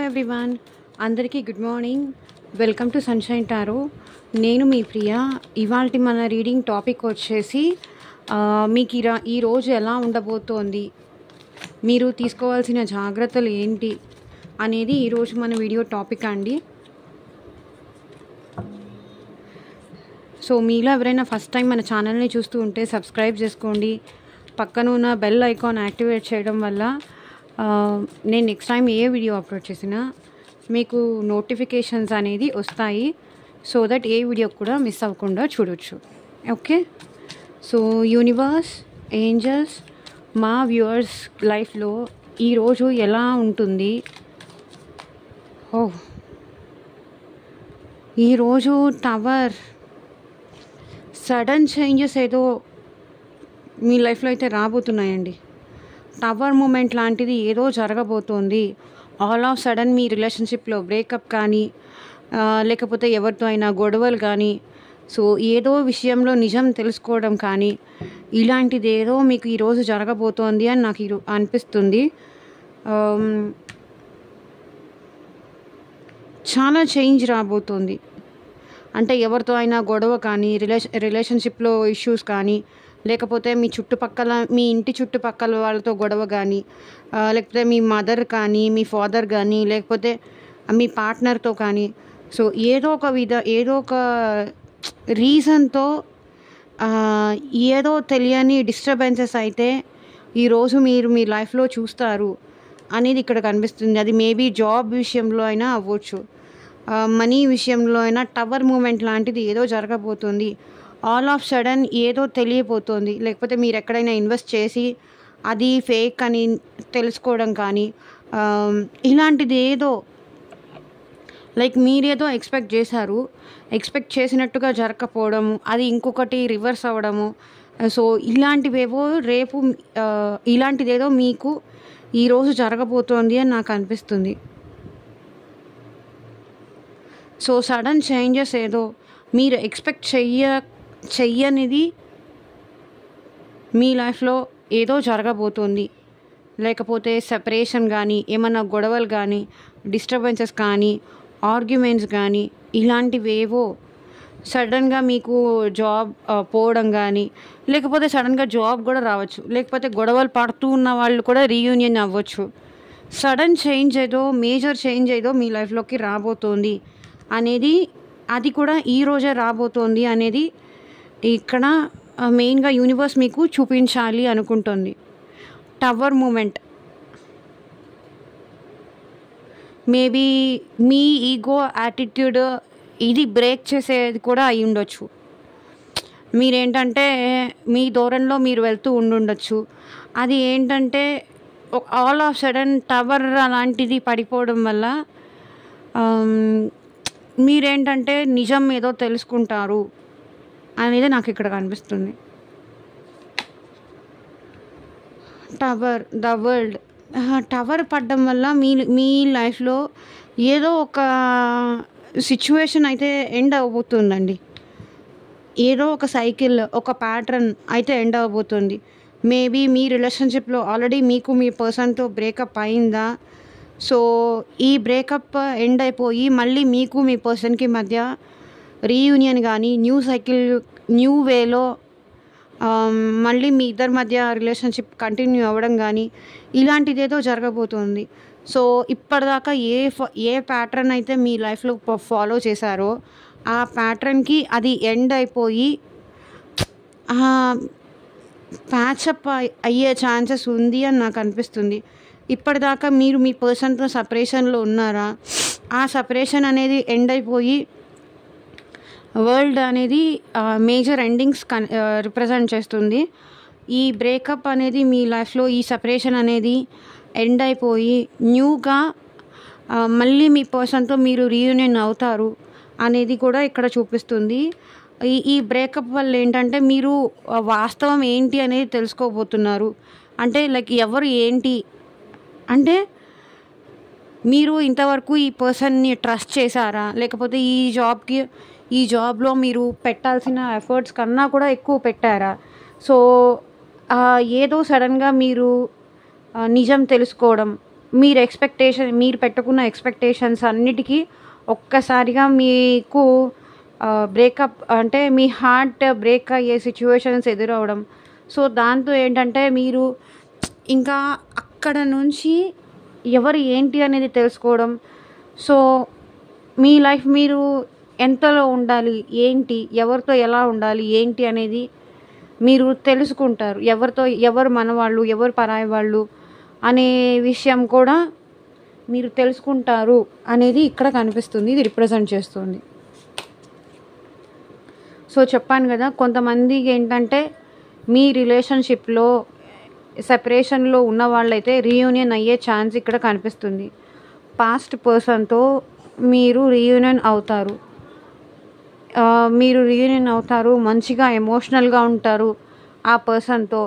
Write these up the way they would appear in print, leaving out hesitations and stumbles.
Everyone, అందరికీ good morning. Welcome to sunshine tarot. నేను మీ ప్రియా. ఇవాల్టి మన రీడింగ్ టాపిక్ వచ్చేసి మీకు ఈరోజు ఎలా ఉండబోతోంది, మీరు తీసుకోవాల్సిన జాగ్రత్తలు ఏంటి అనేది ఈరోజు మన వీడియో టాపిక్ అండి. సో మీలో ఎవరైనా ఫస్ట్ టైం మన ఛానల్ని చూస్తూ ఉంటే సబ్స్క్రైబ్ చేసుకోండి. పక్కన ఉన్న బెల్ ఐకాన్ యాక్టివేట్ చేయడం వల్ల నేను నెక్స్ట్ టైం ఏ వీడియో అప్లోడ్ చేసినా మీకు నోటిఫికేషన్స్ అనేది వస్తాయి. సో దట్ ఏ వీడియో కూడా మిస్ అవ్వకుండా చూడొచ్చు. ఓకే, సో యూనివర్స్, ఏంజల్స్, మా వ్యూవర్స్ లైఫ్లో ఈరోజు ఎలా ఉంటుంది? ఈరోజు టవర్ సడన్ చేంజెస్ ఏదో మీ లైఫ్లో అయితే రాబోతున్నాయండి. టవర్ మూమెంట్ లాంటిది ఏదో జరగబోతోంది. ఆల్ ఆఫ్ సడన్ మీ రిలేషన్షిప్లో బ్రేకప్ కానీ లేకపోతే ఎవరితో అయినా గొడవలు కానీ, సో ఏదో విషయంలో నిజం తెలుసుకోవడం కానీ, ఇలాంటిది ఏదో మీకు ఈరోజు జరగబోతోంది అని నాకు అనిపిస్తుంది. చాలా చేంజ్ రాబోతోంది. అంటే ఎవరితో అయినా గొడవ కానీ, రిలేషన్షిప్లో ఇష్యూస్ కానీ, లేకపోతే మీ చుట్టుపక్కల, మీ ఇంటి చుట్టుపక్కల వాళ్ళతో గొడవ కానీ, లేకపోతే మీ మదర్ కానీ, మీ ఫాదర్ కానీ, లేకపోతే మీ పార్ట్నర్తో కానీ, సో ఏదో ఒక రీజన్తో ఏదో తెలియని డిస్టర్బెన్సెస్ అయితే ఈరోజు మీరు మీ లైఫ్లో చూస్తారు అనేది ఇక్కడ కనిపిస్తుంది. అది మేబీ జాబ్ విషయంలో అయినా అవ్వచ్చు, మనీ విషయంలో అయినా టవర్ మూమెంట్ లాంటిది ఏదో జరగబోతుంది. ఆల్ ఆఫ్ సడన్ ఏదో తెలియబోతోంది. లేకపోతే మీరు ఎక్కడైనా ఇన్వెస్ట్ చేసి అది ఫేక్ అని తెలుసుకోవడం కానీ, ఇలాంటిది ఏదో లైక్ మీరేదో ఎక్స్పెక్ట్ చేసినట్టుగా జరగకపోవడము, అది ఇంకొకటి రివర్స్ అవ్వడము. సో ఇలాంటివేవో రేపు ఇలాంటిదేదో మీకు ఈరోజు జరగబోతోంది అని నాకు అనిపిస్తుంది. సో సడన్ చేంజెస్ ఏదో మీరు ఎక్స్పెక్ట్ చెయ్యనిది మీ లైఫ్లో ఏదో జరగబోతోంది. లేకపోతే సెపరేషన్ కానీ, ఏమన్నా గొడవలు కానీ, డిస్టర్బెన్సెస్ కానీ, ఆర్గ్యుమెంట్స్ కానీ, ఇలాంటివేవో సడన్గా మీకు జాబ్ పోవడం కానీ, లేకపోతే సడన్గా జాబ్ కూడా రావచ్చు, లేకపోతే గొడవలు పడుతూ ఉన్న వాళ్ళు కూడా రీయూనియన్ అవ్వచ్చు. సడన్ చేంజ్ ఏదో, మేజర్ చేంజ్ ఏదో మీ లైఫ్లోకి రాబోతోంది అనేది, అది కూడా ఈరోజే రాబోతోంది అనేది ఇక్కడ మెయిన్గా యూనివర్స్ మీకు చూపించాలి అనుకుంటుంది. టవర్ మూమెంట్ మేబీ మీ ఈగో యాటిట్యూడ్ ఇది బ్రేక్ చేసేది కూడా అయి ఉండొచ్చు. మీరేంటంటే మీ ధోరణిలో మీరు వెళ్తూ ఉండుండొచ్చు. అది ఏంటంటే ఆల్ ఆఫ్ సడన్ టవర్ అలాంటిది పడిపోవడం వల్ల మీరేంటంటే నిజం ఏదో తెలుసుకుంటారు అనేది నాకు ఇక్కడ కనిపిస్తుంది. ద వరల్డ్ టవర్ పడడం వల్ల మీ లైఫ్లో ఏదో ఒక సిచ్యువేషన్ అయితే ఎండ్ అవ్వబోతుందండి. ఏదో ఒక సైకిల్, ఒక ప్యాటర్న్ అయితే ఎండ్ అవ్వబోతుంది. మేబీ మీ రిలేషన్షిప్లో ఆల్రెడీ మీకు మీ పర్సన్తో బ్రేకప్ అయిందా? సో ఈ బ్రేకప్ ఎండ్ అయిపోయి మళ్ళీ మీకు మీ పర్సన్కి మధ్య రీయూనియన్ కానీ, న్యూ వేలో మళ్ళీ మీ ఇద్దరి మధ్య రిలేషన్షిప్ కంటిన్యూ అవ్వడం కానీ, ఇలాంటిదేదో జరగబోతుంది. సో ఇప్పటిదాకా ఏ ప్యాటర్న్ అయితే మీ లైఫ్లో ఫాలో చేశారో ఆ ప్యాటర్న్కి అది ఎండ్ అయిపోయి ప్యాచప్ అయ్యే ఛాన్సెస్ ఉంది అని నాకు అనిపిస్తుంది. ఇప్పటిదాకా మీరు మీ పర్సన్తో సపరేషన్లో ఉన్నారా? ఆ సపరేషన్ అనేది ఎండ్ అయిపోయి వరల్డ్ అనేది మేజర్ ఎండింగ్స్ రిప్రజెంట్ చేస్తుంది. ఈ బ్రేకప్ అనేది మీ లైఫ్లో, ఈ సపరేషన్ అనేది ఎండ్ అయిపోయి న్యూగా మళ్ళీ మీ పర్సన్తో మీరు రీయూనియన్ అవుతారు అనేది కూడా ఇక్కడ చూపిస్తుంది. ఈ బ్రేకప్ వల్ల ఏంటంటే మీరు వాస్తవం ఏంటి అనేది తెలుసుకోబోతున్నారు. అంటే లైక్ ఎవరు ఏంటి అంటే, మీరు ఇంతవరకు ఈ పర్సన్ని ట్రస్ట్ చేశారా? లేకపోతే ఈ జాబ్లో మీరు పెట్టాల్సిన ఎఫర్ట్స్ కన్నా కూడా ఎక్కువ పెట్టారా? సో ఏదో సడన్గా మీరు నిజం తెలుసుకోవడం, మీరు పెట్టుకున్న ఎక్స్పెక్టేషన్స్ అన్నిటికీ ఒక్కసారిగా మీకు బ్రేకప్ అంటే మీ హార్ట్ బ్రేక్ అయ్యే సిచ్యువేషన్స్ ఎదురవ్వడం. సో దాంతో ఏంటంటే మీరు ఇంకా అక్కడ నుంచి ఎవరు ఏంటి అనేది తెలుసుకోవడం. సో మీ లైఫ్ మీరు ఎంతలో ఉండాలి, ఏంటి, ఎవరితో ఎలా ఉండాలి, ఏంటి అనేది మీరు తెలుసుకుంటారు. ఎవరు మనవాళ్ళు, ఎవరు పరాయి వాళ్ళు అనే విషయం కూడా మీరు తెలుసుకుంటారు అనేది ఇక్కడ కనిపిస్తుంది. ఇది రిప్రజెంట్ చేస్తుంది. సో చెప్పాను కదా, కొంతమందికి ఏంటంటే మీ రిలేషన్షిప్లో సెపరేషన్లో ఉన్న వాళ్ళైతే రీయూనియన్ అయ్యే ఛాన్స్ ఇక్కడ కనిపిస్తుంది. పాస్ట్ పర్సన్తో మీరు రీయూనియన్ అవుతారు. మంచిగా ఎమోషనల్గా ఉంటారు ఆ పర్సన్తో.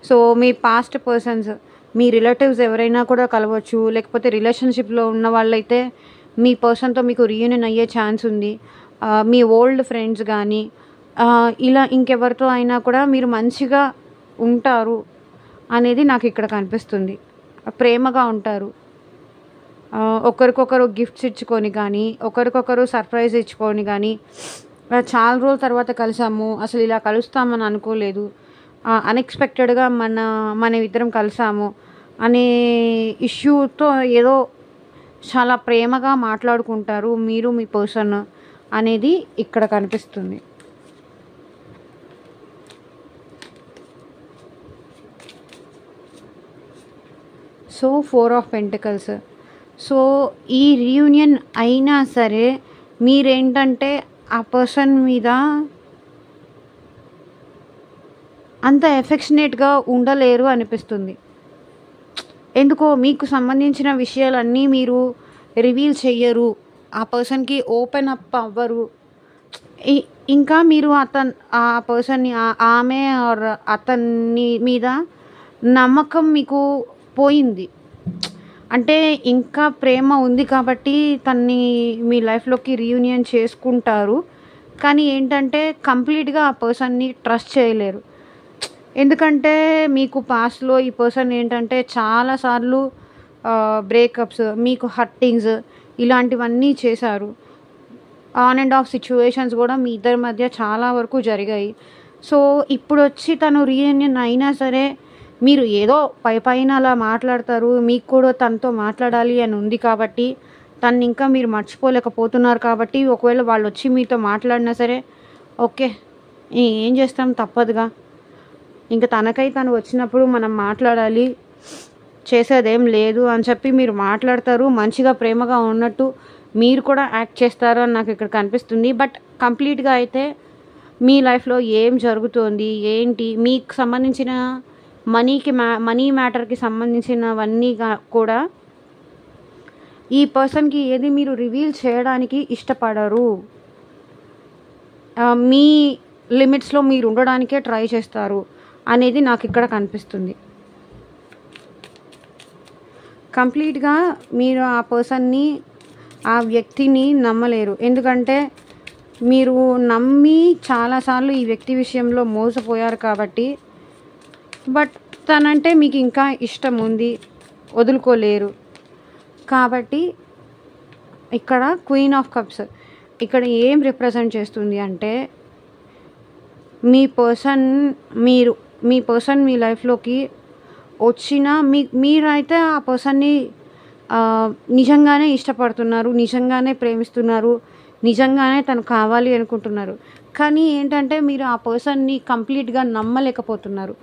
సో మీ పాస్ట్ పర్సన్స్, మీ రిలేటివ్స్ ఎవరైనా కూడా కలవచ్చు. లేకపోతే రిలేషన్షిప్లో ఉన్న వాళ్ళైతే మీ పర్సన్తో మీకు రీయూనియన్ అయ్యే ఛాన్స్ ఉంది. మీ ఓల్డ్ ఫ్రెండ్స్ కానీ ఇలా ఇంకెవరితో అయినా కూడా మీరు మంచిగా ఉంటారు అనేది నాకు ఇక్కడ కనిపిస్తుంది. ప్రేమగా ఉంటారు. ఒకరికొకరు గిఫ్ట్స్ ఇచ్చుకొని కానీ, ఒకరికొకరు సర్ప్రైజ్ ఇచ్చుకొని కానీ, చాలా రోజుల తర్వాత కలిసాము, అసలు ఇలా కలుస్తామని అనుకోలేదు, అన్ఎక్స్పెక్టెడ్గా మన ఇద్దరం కలిసాము అనే ఇష్యూతో ఏదో చాలా ప్రేమగా మాట్లాడుకుంటారు మీరు మీ పర్సన్ అనేది ఇక్కడ కనిపిస్తుంది. So 4 of pentacles. సో ఈ రీయూనియన్ అయినా సరే మీరేంటంటే ఆ పర్సన్ మీద అంత ఎఫెక్షనేట్గా ఉండలేరు అనిపిస్తుంది. ఎందుకో మీకు సంబంధించిన విషయాలన్నీ మీరు రివీల్ చెయ్యరు, ఆ పర్సన్కి ఓపెన్ అప్ అవ్వరు. ఇంకా మీరు ఆ పర్సన్ని, ఆమె ఆర్ అతన్ని మీద నమ్మకం మీకు పోయింది. అంటే ఇంకా ప్రేమ ఉంది కాబట్టి తన్ని మీ లైఫ్లోకి రీయూనియన్ చేసుకుంటారు. కానీ ఏంటంటే కంప్లీట్గా ఆ పర్సన్ని ట్రస్ట్ చేయలేరు. ఎందుకంటే మీకు పాస్ట్లో ఈ పర్సన్ ఏంటంటే చాలాసార్లు బ్రేకప్స్, మీకు హర్టింగ్స్ ఇలాంటివన్నీ చేశారు. ఆన్ అండ్ ఆఫ్ సిచ్యువేషన్స్ కూడా మీ ఇద్దరి మధ్య చాలా వరకు జరిగాయి. సో ఇప్పుడు వచ్చి తను రీయూనియన్ అయినా సరే మీరు ఏదో పైన అలా మాట్లాడతారు. మీకు కూడా తనతో మాట్లాడాలి అని ఉంది కాబట్టి, తను ఇంకా మీరు మర్చిపోలేకపోతున్నారు కాబట్టి, ఒకవేళ వాళ్ళు వచ్చి మీతో మాట్లాడినా సరే ఓకే ఏం చేస్తాం, తప్పదుగా, ఇంకా తను వచ్చినప్పుడు మనం మాట్లాడాలి, చేసేదేం లేదు అని చెప్పి మీరు మాట్లాడతారు. మంచిగా ప్రేమగా ఉన్నట్టు మీరు కూడా యాక్ట్ చేస్తారు అని నాకు ఇక్కడ కనిపిస్తుంది. బట్ కంప్లీట్గా అయితే మీ లైఫ్లో ఏం జరుగుతోంది, ఏంటి, మీకు సంబంధించిన మనీ మ్యాటర్కి సంబంధించినవన్నీ కూడా ఈ పర్సన్కి ఏది మీరు రివీల్ చేయడానికి ఇష్టపడరు. మీ లిమిట్స్లో మీరు ఉండడానికే ట్రై చేస్తారు అనేది నాకు ఇక్కడ కనిపిస్తుంది. కంప్లీట్గా మీరు ఆ పర్సన్ని, ఆ వ్యక్తిని నమ్మలేరు. ఎందుకంటే మీరు నమ్మి చాలాసార్లు ఈ వ్యక్తి విషయంలో మోసపోయారు కాబట్టి. బట్ తనంటే మీకు ఇంకా ఇష్టం ఉంది, వదులుకోలేరు కాబట్టి. ఇక్కడ క్వీన్ ఆఫ్ కప్స్ ఇక్కడ ఏం రిప్రజెంట్ చేస్తుంది అంటే మీ పర్సన్ మీ లైఫ్లోకి వచ్చిన మీరైతే ఆ పర్సన్ని నిజంగానే ఇష్టపడుతున్నారు, నిజంగానే ప్రేమిస్తున్నారు, నిజంగానే తను కావాలి అనుకుంటున్నారు. కానీ ఏంటంటే మీరు ఆ పర్సన్ని కంప్లీట్గా నమ్మలేకపోతున్నారు.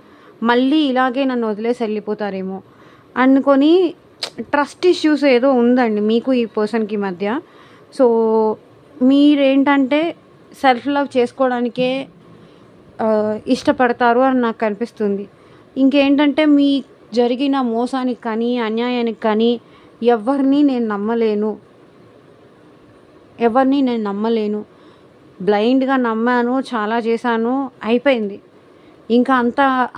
మళ్ళీ ఇలాగే నన్ను వదిలేసి వెళ్ళిపోతారేమో అనుకొని ట్రస్ట్ ఇష్యూస్ ఏదో ఉందండి మీకు ఈ పర్సన్కి మధ్య. సో మీరేంటంటే సెల్ఫ్ లవ్ చేసుకోవడానికే ఇష్టపడతారు అని నాకు కనిపిస్తుంది. ఇంకేంటంటే మీ జరిగిన మోసానికి కానీ అన్యాయానికి కానీ ఎవరిని నేను నమ్మలేను, బ్లైండ్గా నమ్మాను, చాలా చేశాను, అయిపోయింది. ఇంకా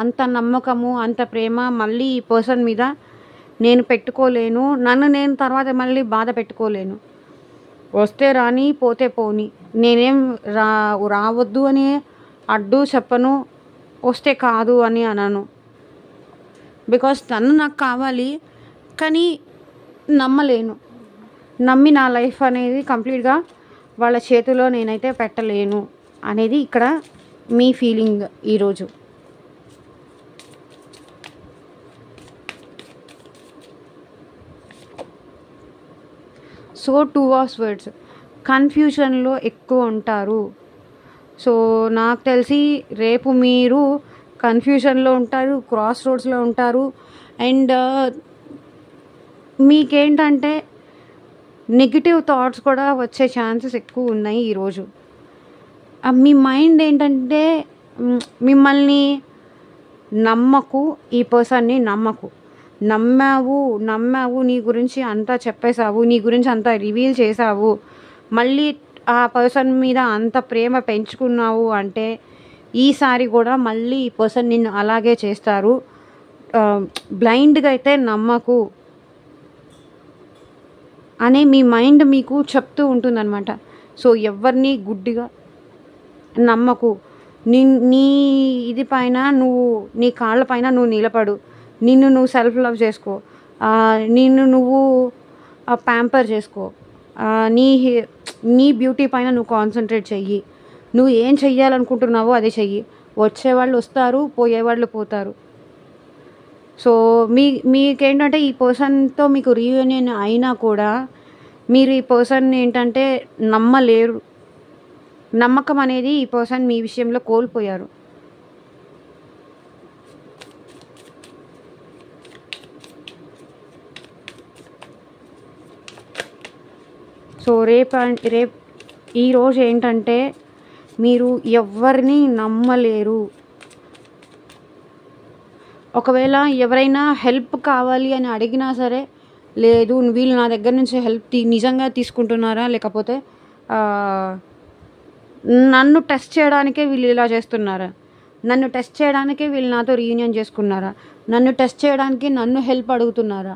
అంత నమ్మకము, అంత ప్రేమ మళ్ళీ ఈ పర్సన్ మీద నేను పెట్టుకోలేను. నన్ను నేను తర్వాత మళ్ళీ బాధ పెట్టుకోలేను. వస్తే రాని, పోతే పోని. నేనేం రావద్దు అని అడ్డు చెప్పను, వస్తే కాదు అని అనను. బికాస్ తను నాకు కావాలి, కానీ నమ్మలేను. నమ్మి నా లైఫ్ అనేది కంప్లీట్గా వాళ్ళ చేతిలో నేనైతే పెట్టలేను అనేది ఇక్కడ మీ ఫీలింగ్ ఈరోజు. సో 2 ఆఫ్ వర్డ్స్, కన్ఫ్యూజన్లో ఎక్కువ ఉంటారు. సో నాకు తెలిసి రేపు మీరు కన్ఫ్యూజన్లో ఉంటారు, క్రాస్ రోడ్స్లో ఉంటారు. అండ్ మీకేంటంటే నెగిటివ్ థాట్స్ కూడా వచ్చే ఛాన్సెస్ ఎక్కువ ఉన్నాయి ఈరోజు. మీ మైండ్ ఏంటంటే మిమ్మల్ని నమ్మకు, ఈ పర్సన్ని నమ్మావు, నీ గురించి అంతా చెప్పేశావు, నీ గురించి అంతా రివీల్ చేసావు, మళ్ళీ ఆ పర్సన్ మీద అంత ప్రేమ పెంచుకున్నావు అంటే ఈసారి కూడా మళ్ళీ ఈ పర్సన్ నిన్ను అలాగే చేస్తారు. బ్లైండ్గా అయితే నమ్మకు అనే మీ మైండ్ మీకు చెప్తూ ఉంటుందన్నమాట. సో ఎవరిని గుడ్డిగా నమ్మకు, నీ ఇది పైన నువ్వు, నీ కాళ్ళ పైన నువ్వు నిలబడు, నిన్ను నువ్వు సెల్ఫ్ లవ్ చేసుకో, నిన్ను నువ్వు ప్యాంపర్ చేసుకో, నీ బ్యూటీ పైన నువ్వు కాన్సన్ట్రేట్ చెయ్యి, నువ్వు ఏం చెయ్యాలనుకుంటున్నావో అదే చెయ్యి. వచ్చేవాళ్ళు వస్తారు, పోయేవాళ్ళు పోతారు. సో మీకేంటంటే ఈ పర్సన్తో మీకు రీయూనియన్ అయినా కూడా మీరు ఈ పర్సన్ ఏంటంటే నమ్మలేరు. నమ్మకం అనేది ఈ పర్సన్ మీ విషయంలో కోల్పోయారు. సో రేపు ఈరోజు ఏంటంటే మీరు ఎవరిని నమ్మలేరు. ఒకవేళ ఎవరైనా హెల్ప్ కావాలి అని అడిగినా సరే, లేదు వీళ్ళు నా దగ్గర నుంచి హెల్ప్ నిజంగా తీసుకుంటున్నారా, లేకపోతే నన్ను టెస్ట్ చేయడానికే వీళ్ళు ఇలా చేస్తున్నారా, నన్ను టెస్ట్ చేయడానికే వీళ్ళు నాతో రీయూనియన్ చేసుకున్నారా, నన్ను టెస్ట్ చేయడానికి నన్ను హెల్ప్ అడుగుతున్నారా,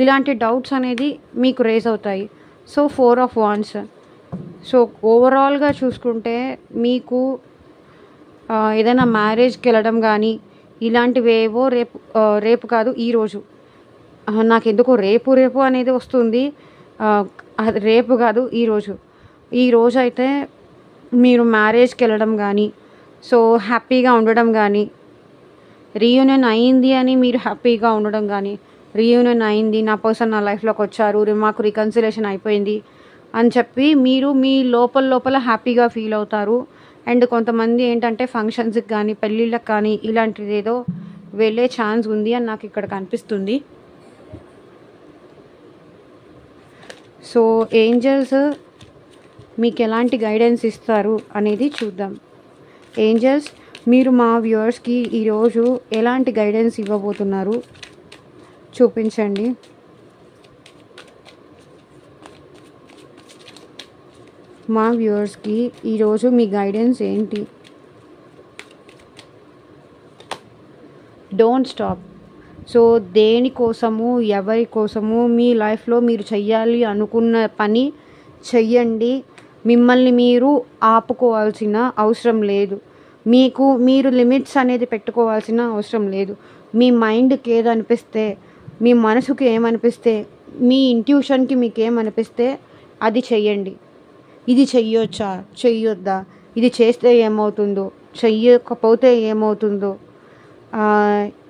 ఇలాంటి డౌట్స్ అనేది మీకు రేజ్ అవుతాయి. So 4 of wands. సో ఓవరాల్గా చూసుకుంటే మీకు ఏదైనా మ్యారేజ్కి వెళ్ళడం కానీ ఇలాంటివేవో రేపు కాదు ఈరోజు, నాకు ఎందుకో రేపు అనేది వస్తుంది. రేపు కాదు ఈరోజు అయితే మీరు మ్యారేజ్కి వెళ్ళడం కానీ, సో హ్యాపీగా ఉండడం కానీ, రీయూనియన్ అయింది అని మీరు హ్యాపీగా ఉండడం కానీ, రీయూనియన్ అయింది, నా పర్సన్ నా లైఫ్లోకి వచ్చారు, మాకు రికన్సిలేషన్ అయిపోయింది అని చెప్పి మీరు మీ లోపల హ్యాపీగా ఫీల్ అవుతారు. అండ్ కొంతమంది ఏంటంటే ఫంక్షన్స్కి కానీ పెళ్ళిళ్ళకి కానీ ఇలాంటిది ఏదో వెళ్ళే ఛాన్స్ ఉంది అని నాకు ఇక్కడ కనిపిస్తుంది. సో ఏంజల్స్ మీకు ఎలాంటి గైడెన్స్ ఇస్తారు అనేది చూద్దాం. ఏంజల్స్ మీరు మా వ్యూవర్స్కి ఈరోజు ఎలాంటి గైడెన్స్ ఇవ్వబోతున్నారు చూపించండి. మా వ్యూవర్స్కి ఈరోజు మీ గైడెన్స్ ఏంటి? Don't stop. సో దేనికోసము, ఎవరి కోసము మీ లైఫ్లో మీరు చెయ్యాలి అనుకున్న పని చెయ్యండి. మిమ్మల్ని మీరు ఆపుకోవాల్సిన అవసరం లేదు. మీరు లిమిట్స్ అనేది పెట్టుకోవాల్సిన అవసరం లేదు. మీ మైండ్కి ఏదనిపిస్తే, మీ మనసుకి ఏమనిపిస్తే, మీ ఇంట్యూషన్కి మీకు ఏమనిపిస్తే అది చెయ్యండి. ఇది చెయ్యొచ్చా, చెయ్యొద్దా, ఇది చేస్తే ఏమవుతుందో, చెయ్యకపోతే ఏమవుతుందో,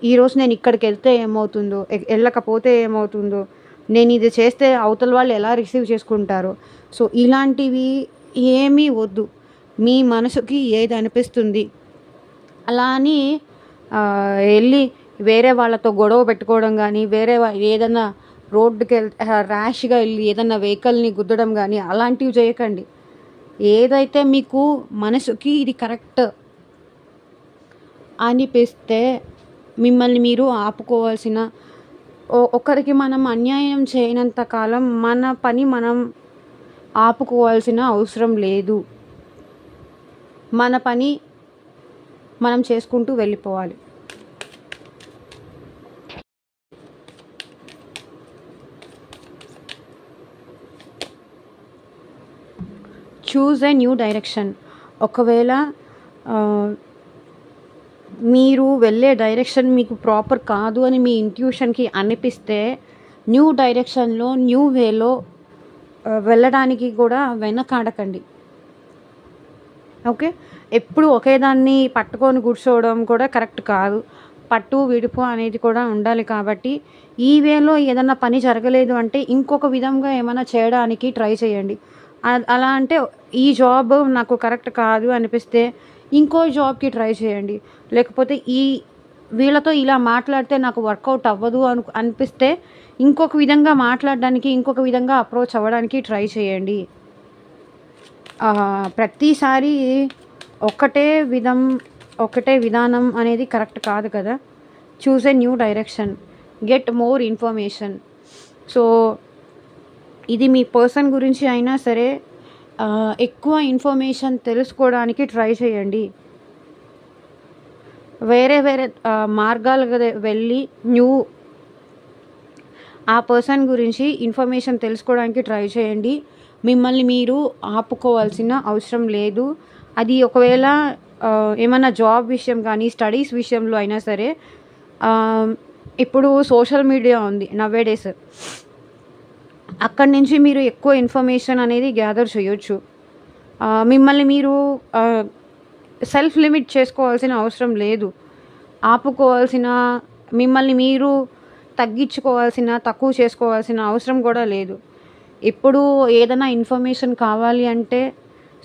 ఈరోజు నేను ఇక్కడికి వెళ్తే ఏమవుతుందో, వెళ్ళకపోతే ఏమవుతుందో, నేను ఇది చేస్తే అవతల వాళ్ళు ఎలా రిసీవ్ చేసుకుంటారో. సో ఇలాంటివి ఏమీ వద్దు. మీ మనసుకి ఏది అనిపిస్తుంది అలా అని వెళ్ళి వేరే వాళ్ళతో గొడవ పెట్టుకోవడం కానీ, ఏదైనా రోడ్డుకి ర్యాష్గా వెళ్ళి ఏదన్నా వెహికల్ని గుద్దడం కానీ అలాంటివి చేయకండి. ఏదైతే మీకు మనసుకి ఇది కరెక్ట్ అనిపిస్తే మిమ్మల్ని మీరు ఆపుకోవాల్సిన, ఒకరికి మనం అన్యాయం చేయనంత కాలం మన పని మనం ఆపుకోవాల్సిన అవసరం లేదు. మన పని మనం చేసుకుంటూ వెళ్ళిపోవాలి. Choose a new direction. ఒకవేళ మీరు వెళ్ళే డైరెక్షన్ మీకు ప్రాపర్ కాదు అని మీ ఇంట్యూషన్కి అనిపిస్తే న్యూ డైరెక్షన్లో న్యూ వేలో వెళ్ళడానికి కూడా వెనకాడకండి. ఓకే, ఎప్పుడు ఒకే దాన్ని పట్టుకొని కూర్చోవడం కూడా కరెక్ట్ కాదు. పట్టు విడుపు అనేది కూడా ఉండాలి. కాబట్టి ఈ వేలో ఏదన్నా పని జరగలేదు అంటే ఇంకొక విధంగా ఏమైనా చేయడానికి ట్రై చేయండి. అలా అంటే ఈ జాబ్ నాకు కరెక్ట్ కాదు అనిపిస్తే ఇంకో జాబ్కి ట్రై చేయండి. లేకపోతే వీళ్ళతో ఇలా మాట్లాడితే నాకు వర్కౌట్ అవ్వదు అనిపిస్తే ఇంకొక విధంగా మాట్లాడడానికి, ఇంకొక విధంగా అప్రోచ్ అవ్వడానికి ట్రై చేయండి. ప్రతిసారి ఒకటే విధానం అనేది కరెక్ట్ కాదు కదా. Choose a new direction, get more information. So ఇది మీ పర్సన్ గురించి అయినా సరే ఎక్కువ ఇన్ఫర్మేషన్ తెలుసుకోవడానికి ట్రై చేయండి. వేరే మార్గాలుగా వెళ్ళి ఆ పర్సన్ గురించి ఇన్ఫర్మేషన్ తెలుసుకోవడానికి ట్రై చేయండి. మిమ్మల్ని మీరు ఆపుకోవాల్సిన అవసరం లేదు. అది ఒకవేళ ఏమన్నా జాబ్ విషయం కానీ స్టడీస్ విషయంలో అయినా సరే, ఇప్పుడు సోషల్ మీడియా ఉంది నవేడేస్, అక్కడి నుంచి మీరు ఎక్కువ ఇన్ఫర్మేషన్ అనేది గ్యాదర్ చేయొచ్చు. మిమ్మల్ని మీరు సెల్ఫ్ లిమిట్ చేసుకోవాల్సిన అవసరం లేదు. మిమ్మల్ని మీరు తక్కువ చేసుకోవాల్సిన అవసరం కూడా లేదు. ఇప్పుడు ఏదైనా ఇన్ఫర్మేషన్ కావాలి అంటే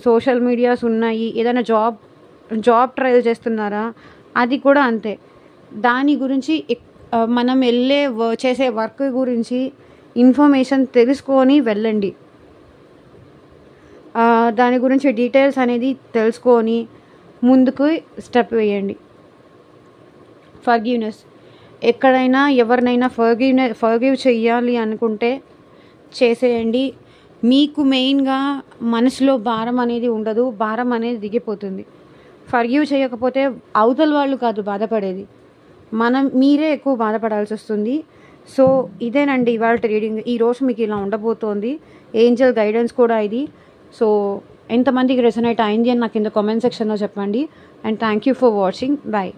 సోషల్ మీడియాస్ ఉన్నాయి. ఏదైనా జాబ్ ట్రయల్ చేస్తున్నారా, అది కూడా అంతే. దాని గురించి మనం చేసే వర్క్ గురించి ఇన్ఫర్మేషన్ తెలుసుకొని వెళ్ళండి. దాని గురించి డీటెయిల్స్ అనేది తెలుసుకొని ముందుకు స్టెప్ వేయండి. ఫర్గివ్నెస్, ఎక్కడైనా ఎవరినైనా ఫర్గివ్ చెయ్యాలి అనుకుంటే చేసేయండి. మీకు మెయిన్గా మనసులో భారం అనేది ఉండదు, భారం అనేది దిగిపోతుంది. ఫర్గివ్ చేయకపోతే అవతల వాళ్ళు కాదు బాధపడేది, మీరే ఎక్కువ బాధపడాల్సి వస్తుంది. సో ఇదేనండి ఇవాళ రీడింగ్. ఈరోజు మీకు ఇలా ఉండబోతోంది. ఏంజల్ గైడెన్స్ కూడా ఇది. సో ఎంతమందికి రెసొనేట్ అయింది అని నాకు కింద కామెంట్ సెక్షన్లో చెప్పండి. And thank you for watching. Bye.